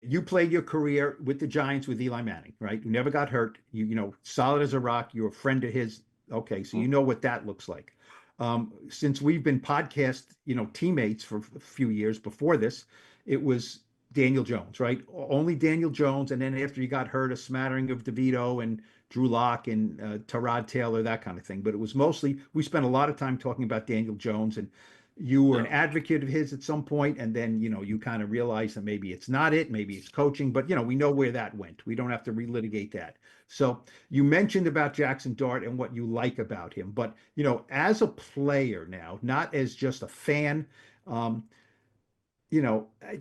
You played your career with the Giants with Eli Manning, right? You never got hurt. Solid as a rock. You're a friend of his. Okay, so you know what that looks like. Since we've been podcast, teammates for a few years before this, it was Daniel Jones, right? Only Daniel Jones, and then after you got hurt, a smattering of DeVito and Drew Lock and Tyrod Taylor, that kind of thing. But it was mostly we spent a lot of time talking about Daniel Jones, and you were an Yeah. advocate of his at some point, and then you kind of realized that maybe it's not it, maybe it's coaching, but we know where that went. We don't have to relitigate that. So you mentioned about Jaxson Dart and what you like about him, but as a player now, not as just a fan, um,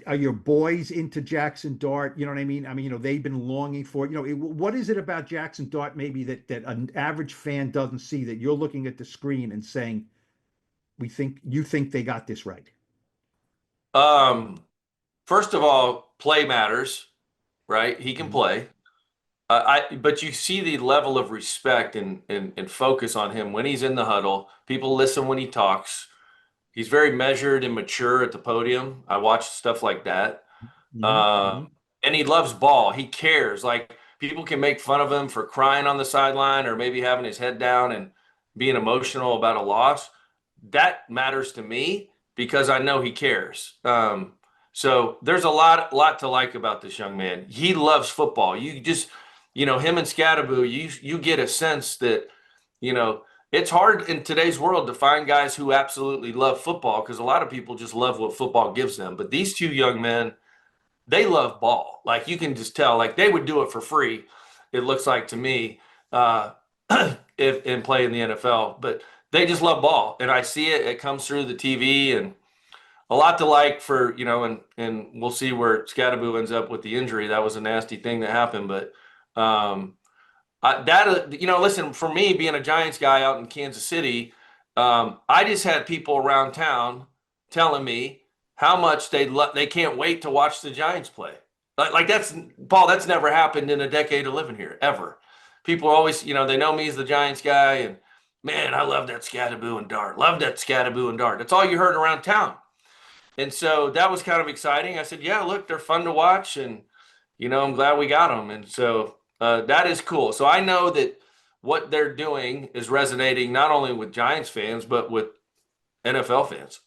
are your boys into Jaxson Dart? You know what I mean? I mean, they've been longing for, what is it about Jaxson Dart maybe that an average fan doesn't see that you're looking at the screen and saying, you think they got this right? Um, First of all, play matters, right? He can Mhm. play. But you see the level of respect and focus on him when he's in the huddle. People listen when he talks. He's very measured and mature at the podium. I watch stuff like that. Mhm. Um, Mhm. and he loves ball. He cares. Like people can make fun of him for crying on the sideline or maybe having his head down and being emotional about a loss. That matters to me because I know he cares. So there's a lot to like about this young man. He loves football. You just, him and Skattebo, you get a sense that, you know, it's hard in today's world to find guys who absolutely love football because a lot of people just love what football gives them. But these two young men, they love ball. Like you can just tell, like they would do it for free. It looks like to me, uh, if and play in the NFL, but they just love ball, and I see it. It comes through the TV, and a lot to like for and we'll see where Skattebo ends up with the injury. That was a nasty thing that happened, but listen, for me being a Giants guy out in Kansas City, I just had people around town telling me how much they can't wait to watch the Giants play. Like that's Paul. That's never happened in a decade of living here ever. People are always, they know me as the Giants guy, and man, I love that Skattebo and Dart. Love that Skattebo and Dart. That's all you heard around town, and so that was kind of exciting. I said, yeah, look, they're fun to watch, and I'm glad we got them, and so that is cool. So I know that what they're doing is resonating not only with Giants fans but with NFL fans.